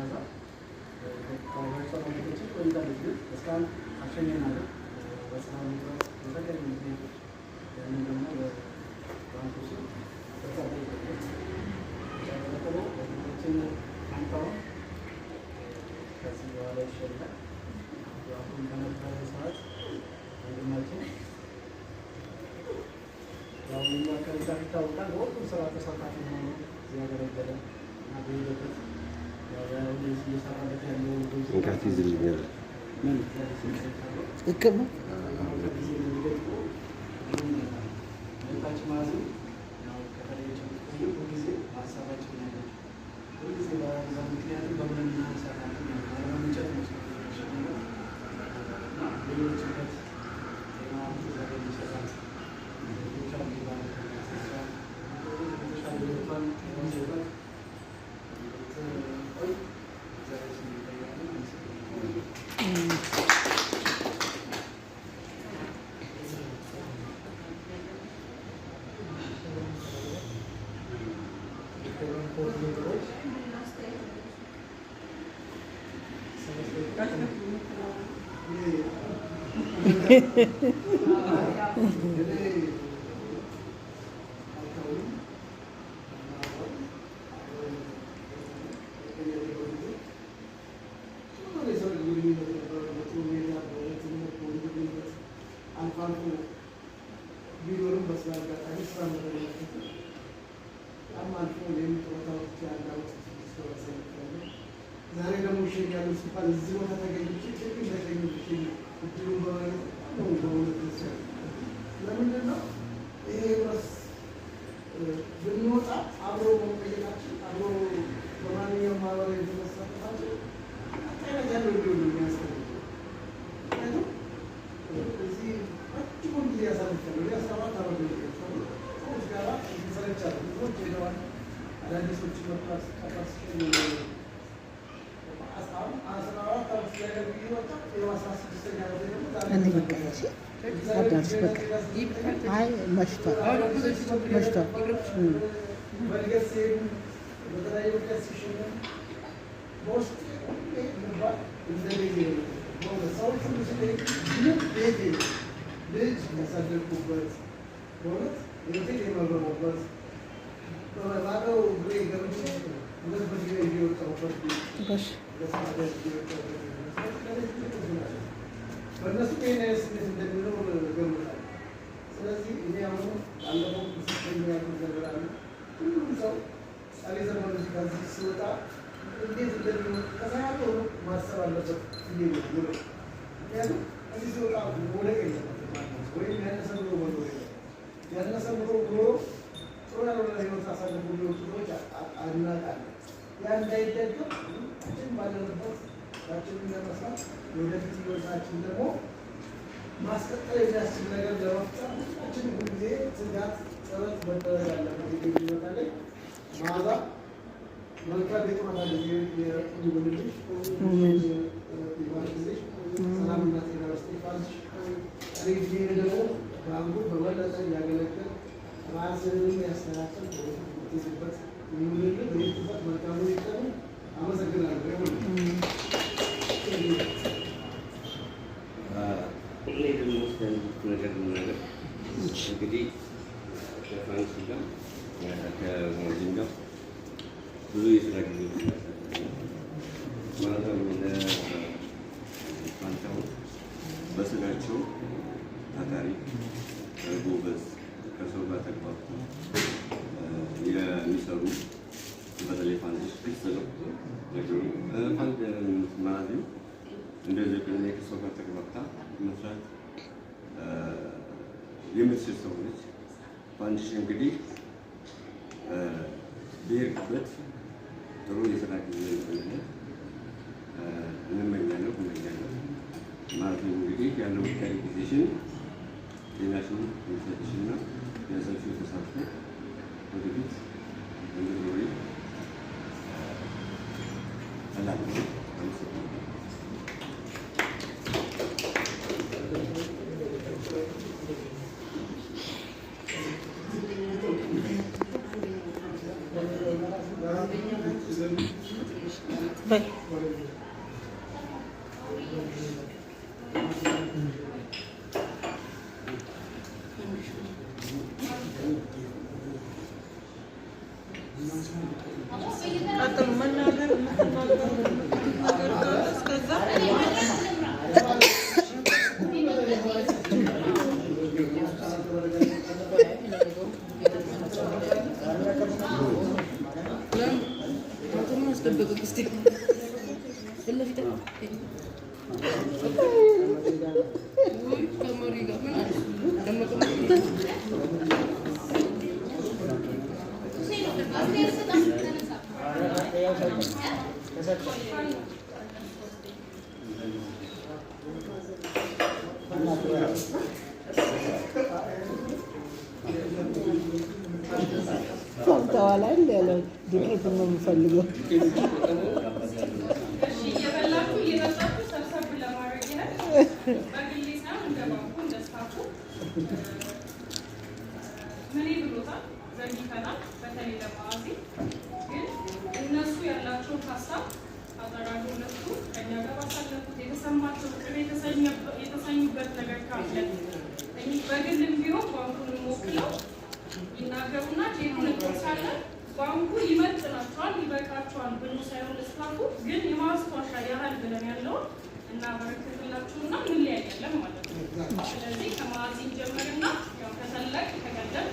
መዓዛ ከህብረተሰቡ ቤቶችን ቆይታለች። ግን እስካሁን አልሸኘናትም። በስራ ምክንያት በተለያዩ ምክንያቶች ያንን ደግሞ በባንኩ ስም ተሳደ ይገኛል። ጨረቀሎ በፊታችን አንካውን ከዚህ በኋላ ይሸኛል። አሁን በነበረ ሰዓት ወንድማችን ያው እኛ ከዛ ይታወቃል። በሁሉም ስራ ተሳታፊ ሆኖ እያገለገለ እና በሂደት እየሰራበት ያለው ዛሬ ደግሞ ይሸኛሉ ሲባል እዚህ ቦታ ተገኝቼ ችግር ተገኝቼ እድሉን በማለት ነው። በእውነት ለምንድን ነው ይሄ ድረስ ብንወጣ አብሮ መቆየታችን አብሮ በማንኛውም ማህበራዊ የተመሳተፋችን አታይነት ያለው እንዲሆን የሚያስፈልግ ምክንያቱም እዚህ ረጅሙን ጊዜ ያሳልፋለሁ። 7 ዓመት ሰዎች ጋራ ሰረቻለሁ። ብዙዎች ሄደዋል። አዳዲሶችን መጥራት ቀጣስችን እኔ በቃ አዳርሽ በቃ አይ መሽቷል መሽቷል። ልጅ ያሳደግኩበት በእውነት የቤት የመረሙበት ባለው ግሬ ገብቼ ሁለት በጊዜ እየወጣሁበት በእነሱ ጤና ስሜት እንደሚኖር ገምታል። ስለዚህ እኔ አሁኑ ባለፈው ምስክር ያሉት ነገር አለ። ሁሉም ሰው ጸሌ ዘመን ሙዚቃ እዚህ ሲወጣ እንዴት እንደሚሆን ከሳያቶ ማሰብ አለበት ብዬ ነው። ምክንያቱም እዚህ ሲወጣ መውደቅ የለበትም ወይም ያነሰ ኑሮ መኖር የለም። ያነሰ ኑሮ ኖሮ ጥሩ ያልሆነ ህይወት አሳልፎ ሊወጡ ሰዎች አናውቃለን። ያ እንዳይደገም ሁላችን ባለንበት ስራችንን ለመስራት የወደፊት ህይወታችን ደግሞ ማስቀጠል የሚያስችል ነገር ለመፍጠር ሁላችን ሁልጊዜ ትጋት፣ ጥረት መደረግ አለበት። ይገኝበታ ላይ መዓዛ መልካም የጡረታ ጊዜ የሚሆንልሽ ይባርክልሽ። ሰላምና ጤና በስጤፋንሽ ቀሪ ጊዜ ደግሞ በአንዱ በበለጠ እያገለገል ራስህንም ያስተካከል ትይዝበት የሚሆንልን በየትበት መልካሙ ይጠሩ። አመሰግናለሁ። ሁሌ ደግሞ ነገር ነገር እንግዲህ ከፋንሲ ጋር ከሞዚን ጋር ብዙ የስራ ጊዜ ማለት ፋንታው በስራቸው ታታሪ ጎበዝ ከሰው ጋር ተግባብቶ የሚሰሩ በተለይ ፋንታዎች ፍቅር ነገሩ ማለት ነው። እንደዚህ ከሰው ጋር ተግባብታ መስራት የምትችል ሰው ነች። ፋንዲሽ እንግዲህ ብሄርክበት ጥሩ የስራ ጊዜ እንመኛለን ማለት ነው። እንግዲህ ያለው ታሪክ ጊዜሽን ሌላሽን የሚሰጥሽና የሰፊው ተሳትፎ ወደፊት እንድትኖሪ እላለሁ። በይ ቀጥሉ መናገር እስከዛ ሰምተዋል አይደል? ያለው ዱቄት ነው የምፈልገው። እየበላችሁ እየጠጣችሁ ሰብሰብ ለማድረግ ይላል። በግሌ ሳይሆን እንደ ባንኩ እንደ ስታፉ ምን ብሎታል? ዘግይተናል። በተለይ ለማዋዜ ግን እነሱ ያላቸውን ሀሳብ አጠራሩ እነሱ ከእኛ ጋር ባሳለፉት የተሰማቸው ቅር የተሰኙበት ነገር ካለ በግልም ቢሆን ባንኩን ወክለው ይናገሩና ቼኩን እንቆርሳለን። ባንኩ ይመጥናቸዋል፣ ይበቃቸዋል ብሎ ሳይሆን ስታፉ ግን የማስታወሻ ያህል ብለን ያለውን እናበረክትላችሁና እንለያያለን ማለት ነው። ስለዚህ ከማዕዚ ጀምርና ያው ከተለቅ ተቀደም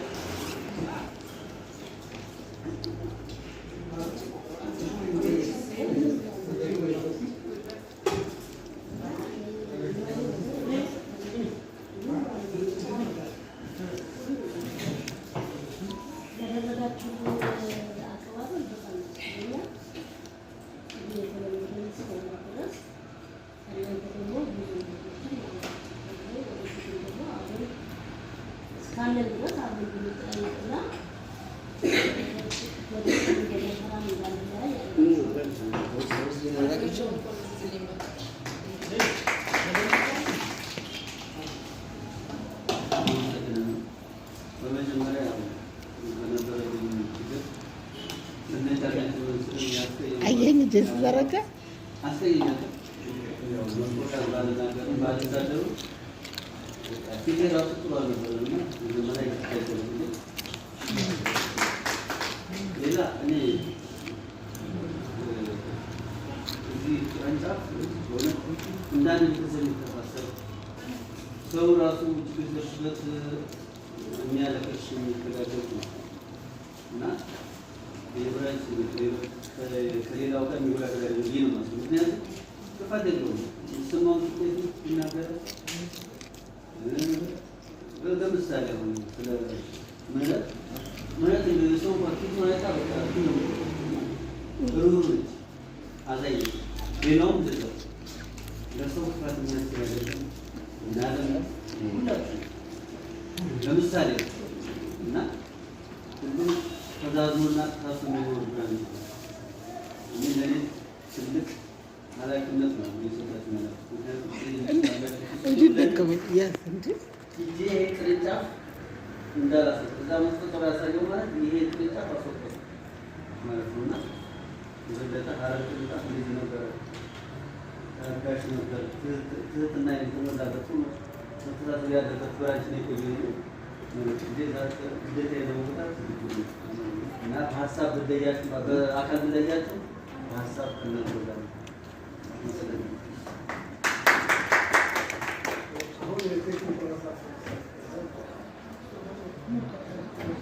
አየኝ እጄ ሲዘረጋ ሌላ እኔ እዚህ ቅርንጫፍ እንዳንድ ቤተሰብ የሚተሳሰብ ሰው ራሱ ችግር ደርሶበት የሚያለቅስ የሚተጋገዝ ነው እና የህብረት ከሌላው ጋር የሚወዳደር ያለ ብዬ ነው ማስብ። ምክንያቱም ጥፋት የለውም የሚሰማውን ስሜት ይናገራል። ለምሳሌ አሁን ስለ ምህረት የሰው ፊት ማየት በቃ ሩሩ ነች፣ አዛኝ ነች። ሌላውም እንደዚያው ለሰው ክፋት የሚያስብ እና ሁላችሁ ለምሳሌ እና ሁሉም ተዛዝኖና ተሳስቦ የሚኖር ብራን እኔ ለእኔ ትልቅ ኃላፊነት ነው የሰጣችሁ ማለት ምክንያቱም ይሄ ቅርንጫፍ እንዳላሰጥ እዛ መስጠት ያሳየው ማለት ይሄ ቅርንጫፍ አስወጣ ማለት ነው እና የበለጠ ሀረር ቅርንጫፍ እንደዚህ ነበረ፣ ታጋሽ ነበር፣ ትህትና የተሞላበት መተሳሰብ ያለበት ብራንች ነው የቆየው ግዴታ የለመውጣት እና በሀሳብ ብለያችሁ በአካል ብለያችሁ በሀሳብ ከነገር መሰለኝ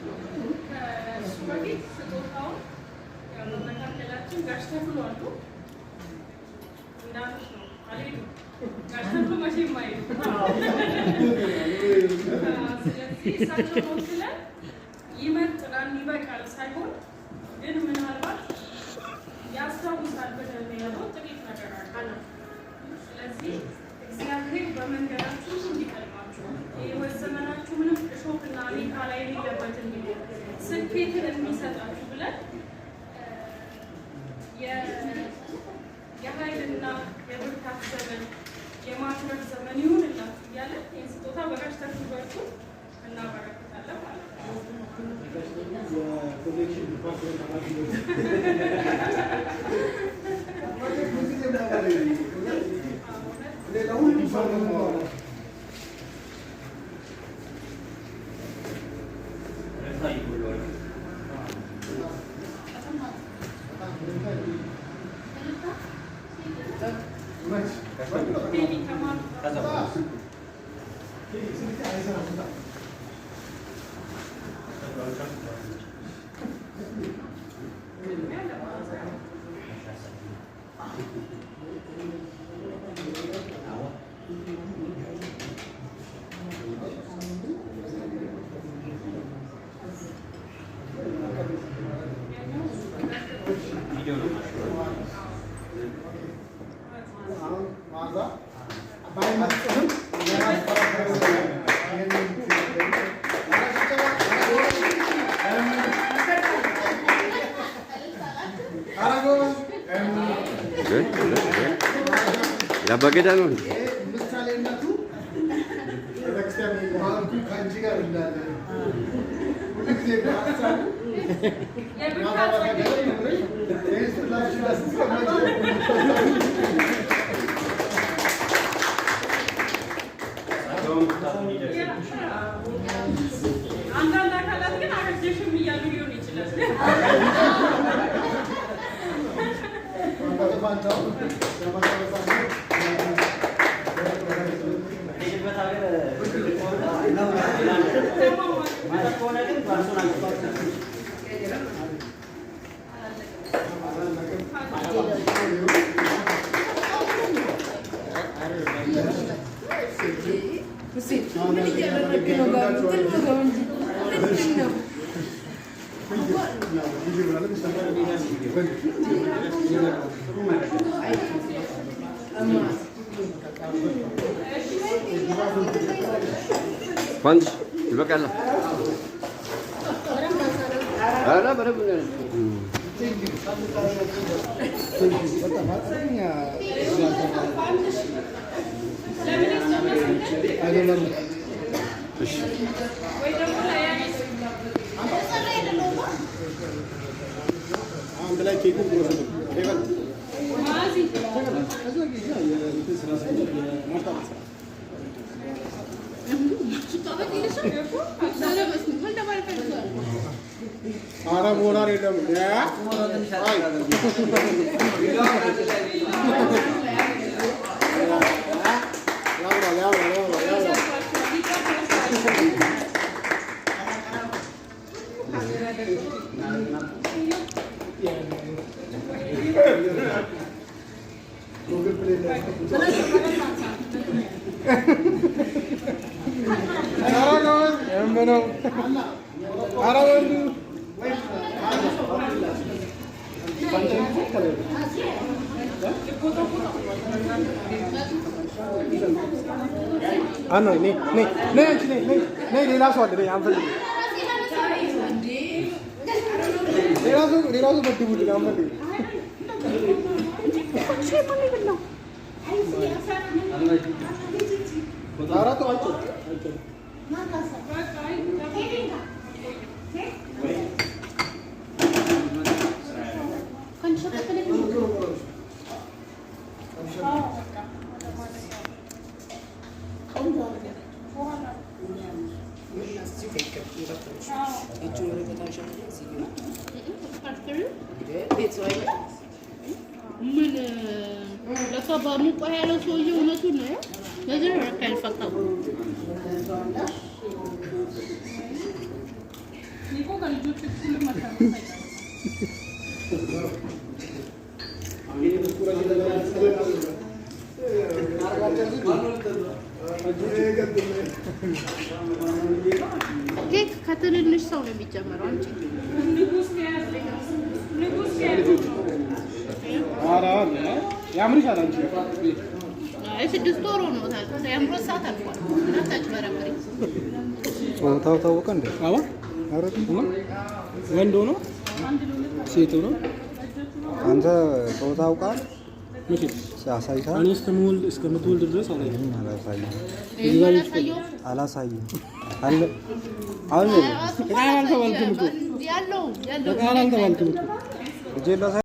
ከእሱ በፊት ስጦታውን መካከላችን ጋሽ ተክሎ አሉ። እንዳሉት ነው አልሄዱም። ጋሽ ተክሎ መቼም አይሄዱም። ስለዚህ እሳቸውን ወክለን ይመጥናል ይበቃል ሳይሆን ግን ምናልባት ያስታውሳል ብለን ያለው ጥቂት ነገር አለ። ስለዚህ እግዚአብሔር በመንገዳችሁ እንዲቀድማችሁ የህይወት ዘመናችሁ ምንም እሾክና አሜሪካ ላይ የሌለበት እንዲሆን ስኬትን የሚሰጣችሁ ብለን የኃይልና የብርታት ዘመን የማትረፍ ዘመን ይሁንላችሁ እያለን ይህን ስጦታ በጋሽ ተክሏችሁ እናበረክታለን ማለት ነው። Ya bageda ነው ምሳሌነቱ ከአንቺ ጋር እንዳለ ሁልጊዜ በሀሳቡ አንዳንድ አካላት ግን አረጀሽም እያሉ ሊሆን ይችላል። ፓንች ይበቃል። አረ በረብ Ara bola redam ya. Ah no, nih, nih langsung ada deh, ambil dulu. Nih langsung berdiri dulu, ambil dulu. Siapa nih benar? Ara tuh aja. ምን ለካ በሙቀ ያለው ሰውዬው እውነቱን ነው። ለዚህ ነው ረካ ያልፈታው። ኒኮ ከልጆች እኩል መታመጣ ኬክ ከትንንሽ ሰው ነው የሚጀምረው። አንቺ ንጉስ ያለው አራ ያምርሻል አንቺ። አይ 6 ወር ሆኖታል። ያምሮት ሰዓት አልፏል። አታጭበረብሪ። ጾታው ታወቀ እንዴ? አዎ አረቱ ወንድ ሆኖ ሴት ሆኖ አንተ ጾታ አውቃል? መቼ ሲያሳይታ እኔ እስከምትወልድ ድረስ አላየሁም። አላሳይም አለ አሁን ያለው አልተባልኩም እኮ ያለው አልተባልኩም እኮ እጄ